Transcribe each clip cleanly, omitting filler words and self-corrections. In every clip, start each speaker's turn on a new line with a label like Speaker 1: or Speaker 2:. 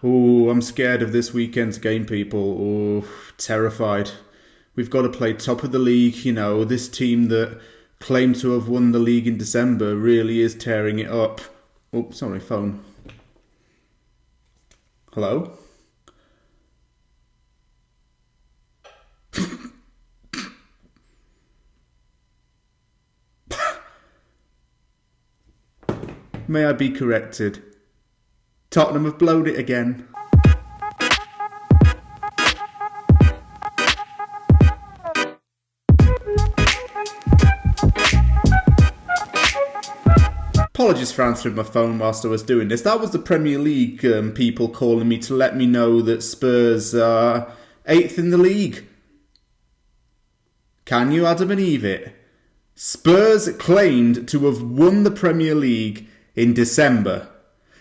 Speaker 1: Oh, I'm scared of this weekend's game, people. Oh, terrified. We've got to play top of the league. This team that claimed to have won the league in December really is tearing it up. Oh, sorry, phone. Hello? May I be corrected? Tottenham have blowed it again. Apologies for answering my phone whilst I was doing this. That was the Premier League people calling me to let me know that Spurs are 8th in the league. Can you Adam and Eve it? Spurs claimed to have won the Premier League in December,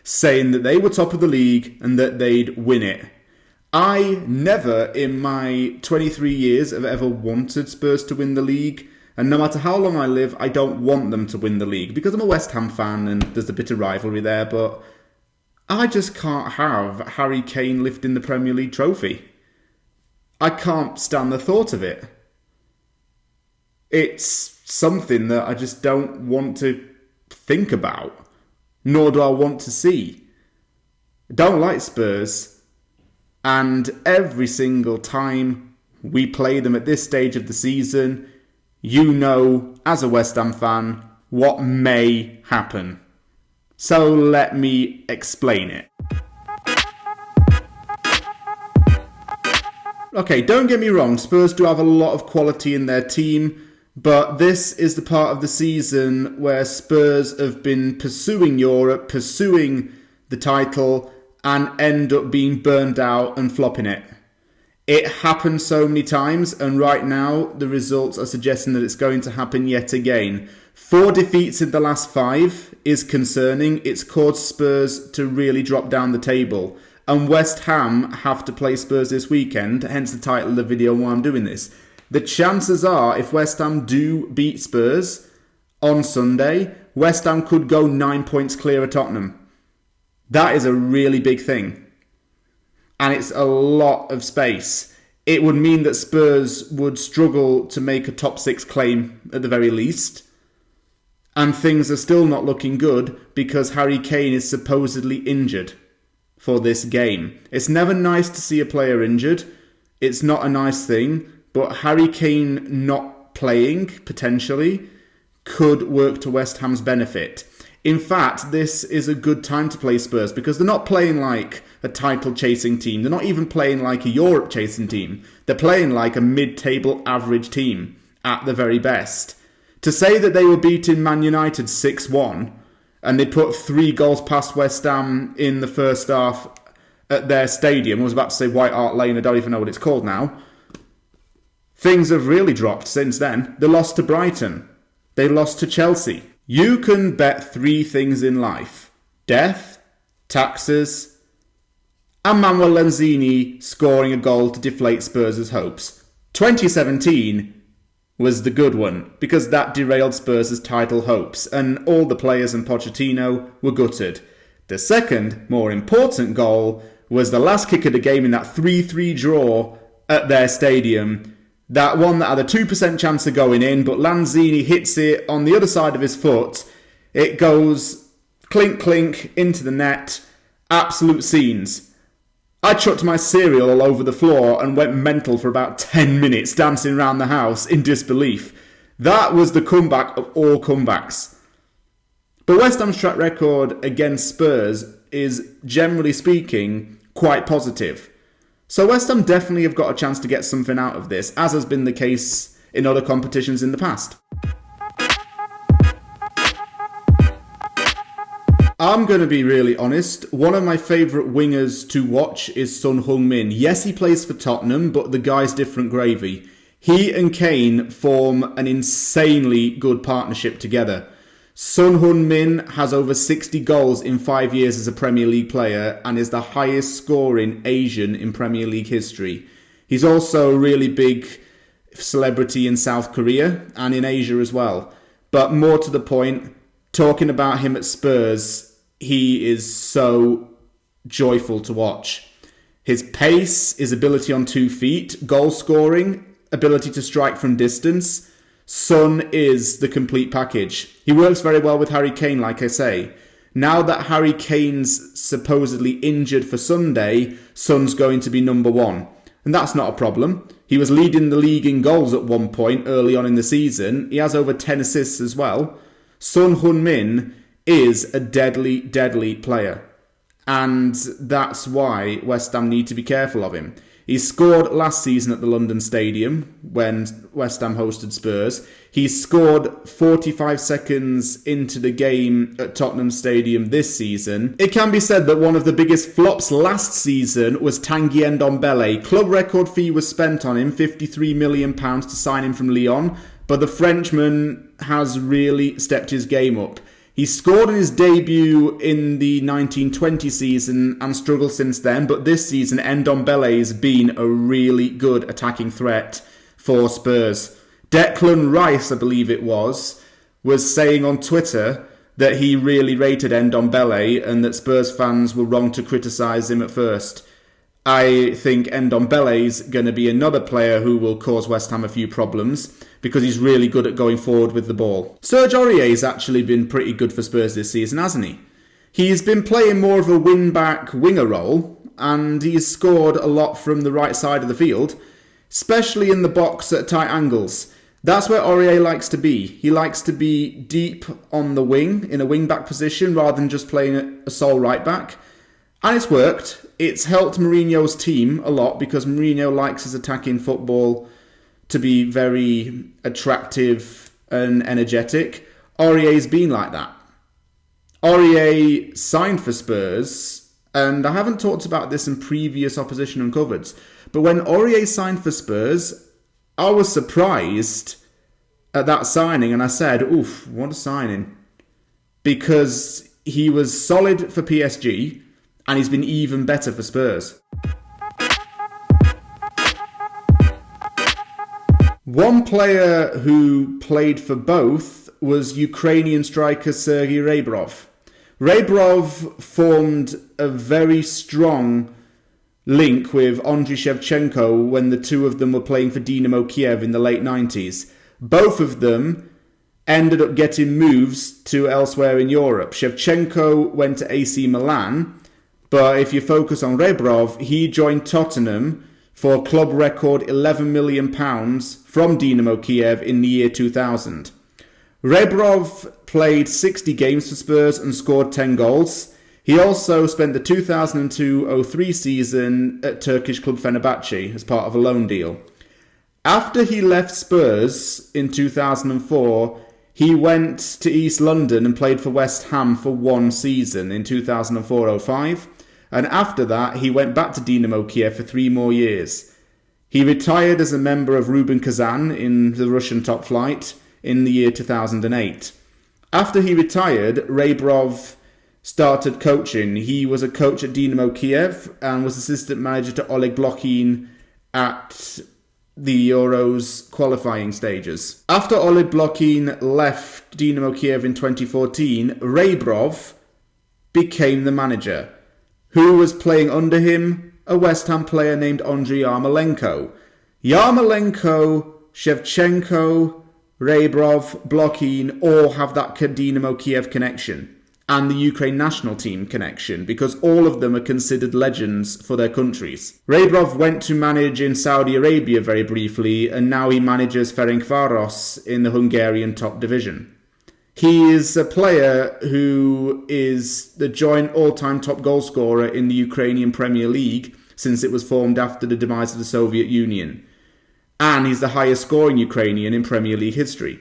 Speaker 1: saying that they were top of the league and that they'd win it. I never in my 23 years have ever wanted Spurs to win the league. And no matter how long I live, I don't want them to win the league because I'm a West Ham fan and there's a bit of rivalry there, but I just can't have Harry Kane lifting the Premier League trophy. I can't stand the thought of it. It's something that I just don't want to think about, nor do I want to see. I don't like Spurs, and every single time we play them at this stage of the season, you know, as a West Ham fan, what may happen. So let me explain it. Okay, don't get me wrong, Spurs do have a lot of quality in their team, but this is the part of the season where Spurs have been pursuing Europe, pursuing the title, and end up being burned out and flopping it. It happened so many times, and right now the results are suggesting that it's going to happen yet again. 4 defeats in the last 5 is concerning. It's caused Spurs to really drop down the table. And West Ham have to play Spurs this weekend, hence the title of the video and why I'm doing this. The chances are, if West Ham do beat Spurs on Sunday, West Ham could go 9 points clear of Tottenham. That is a really big thing. And it's a lot of space. It would mean that Spurs would struggle to make a top 6 claim at the very least. And things are still not looking good because Harry Kane is supposedly injured for this game. It's never nice to see a player injured. It's not a nice thing. But Harry Kane not playing, potentially, could work to West Ham's benefit. In fact, this is a good time to play Spurs because they're not playing like a title-chasing team. They're not even playing like a Europe-chasing team. They're playing like a mid-table average team at the very best. To say that they were beating Man United 6-1 and they put 3 goals past West Ham in the first half at their stadium, I was about to say White Hart Lane, I don't even know what it's called now. Things have really dropped since then. They lost to Brighton. They lost to Chelsea. You can bet 3 things in life. Death, taxes, and Manuel Lanzini scoring a goal to deflate Spurs' hopes. 2017 was the good one, because that derailed Spurs' title hopes, and all the players and Pochettino were gutted. The second, more important goal was the last kick of the game in that 3-3 draw at their stadium. That one that had a 2% chance of going in, but Lanzini hits it on the other side of his foot. It goes clink clink into the net. Absolute scenes. I chucked my cereal all over the floor and went mental for about 10 minutes dancing around the house in disbelief. That was the comeback of all comebacks. But West Ham's track record against Spurs is, generally speaking, quite positive. So West Ham definitely have got a chance to get something out of this, as has been the case in other competitions in the past. I'm going to be really honest. One of my favourite wingers to watch is Son Heung-min. Yes, he plays for Tottenham, but the guy's different gravy. He and Kane form an insanely good partnership together. Son Heung-min has over 60 goals in 5 years as a Premier League player and is the highest scoring Asian in Premier League history. He's also a really big celebrity in South Korea and in Asia as well. But more to the point, talking about him at Spurs, he is so joyful to watch. His pace, his ability on 2 feet, goal scoring, ability to strike from distance. Son is the complete package. He works very well with Harry Kane, like I say. Now that Harry Kane's supposedly injured for Sunday, Son's going to be number 1. And that's not a problem. He was leading the league in goals at one point early on in the season. He has over 10 assists as well. Son Heung-min is a deadly, deadly player. And that's why West Ham need to be careful of him. He scored last season at the London Stadium when West Ham hosted Spurs. He scored 45 seconds into the game at Tottenham Stadium this season. It can be said that one of the biggest flops last season was Tanguy Ndombele. Club record fee was spent on him, £53 million to sign him from Lyon, but the Frenchman has really stepped his game up. He scored in his debut in the 1920 season and struggled since then, but this season Ndombele's been a really good attacking threat for Spurs. Declan Rice, I believe it was saying on Twitter that he really rated Ndombele and that Spurs fans were wrong to criticise him at first. I think Ndombele's going to be another player who will cause West Ham a few problems because he's really good at going forward with the ball. Serge Aurier's actually been pretty good for Spurs this season, hasn't he? He's been playing more of a wing-back winger role and he's scored a lot from the right side of the field, especially in the box at tight angles. That's where Aurier likes to be. He likes to be deep on the wing, in a wing-back position, rather than just playing a sole right-back. And it's worked. It's helped Mourinho's team a lot because Mourinho likes his attacking football to be very attractive and energetic. Aurier's been like that. Aurier signed for Spurs, and I haven't talked about this in previous Opposition Uncovered, but when Aurier signed for Spurs, I was surprised at that signing, and I said, oof, what a signing. Because he was solid for PSG, and he's been even better for Spurs. One player who played for both was Ukrainian striker Serhiy Rebrov. Rebrov formed a very strong link with Andriy Shevchenko when the two of them were playing for Dynamo Kiev in the late 90s. Both of them ended up getting moves to elsewhere in Europe. Shevchenko went to AC Milan, but if you focus on Rebrov, he joined Tottenham for a club record £11 million from Dynamo Kiev in the year 2000. Rebrov played 60 games for Spurs and scored 10 goals. He also spent the 2002-03 season at Turkish club Fenerbahce as part of a loan deal. After he left Spurs in 2004, he went to East London and played for West Ham for one season in 2004-05. And after that, he went back to Dynamo Kiev for 3 more years. He retired as a member of Rubin Kazan in the Russian top flight in the year 2008. After he retired, Rebrov started coaching. He was a coach at Dynamo Kiev and was assistant manager to Oleg Blokhin at the Euros qualifying stages. After Oleg Blokhin left Dynamo Kiev in 2014, Rebrov became the manager. Who was playing under him? A West Ham player named Andriy Yarmolenko. Yarmolenko, Shevchenko, Rebrov, Blokhin all have that Dynamo Kiev connection and the Ukraine national team connection because all of them are considered legends for their countries. Rebrov went to manage in Saudi Arabia very briefly and now he manages Ferencváros in the Hungarian top division. He is a player who is the joint all-time top goal scorer in the Ukrainian Premier League since it was formed after the demise of the Soviet Union. And he's the highest scoring Ukrainian in Premier League history.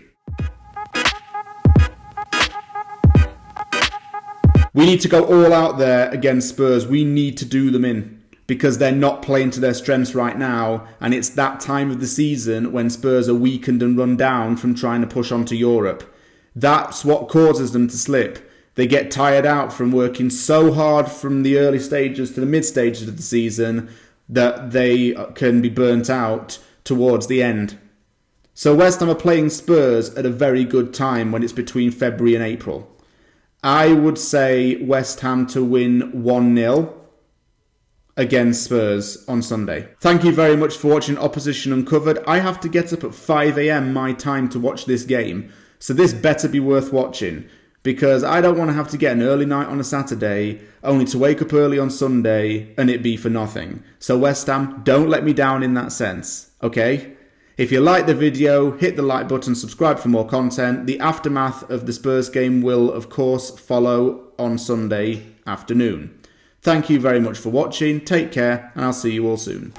Speaker 1: We need to go all out there against Spurs. We need to do them in because they're not playing to their strengths right now. And it's that time of the season when Spurs are weakened and run down from trying to push on to Europe. That's what causes them to slip. They get tired out from working so hard from the early stages to the mid stages of the season that they can be burnt out towards the end. So West Ham are playing Spurs at a very good time when it's between February and April. I would say West Ham to win 1-0 against Spurs on Sunday. Thank you very much for watching Opposition Uncovered. I have to get up at 5 a.m. my time to watch this game, so this better be worth watching, because I don't want to have to get an early night on a Saturday, only to wake up early on Sunday and it be for nothing. So West Ham, don't let me down in that sense, okay? If you like the video, hit the like button, subscribe for more content. The aftermath of the Spurs game will, of course, follow on Sunday afternoon. Thank you very much for watching, take care, and I'll see you all soon.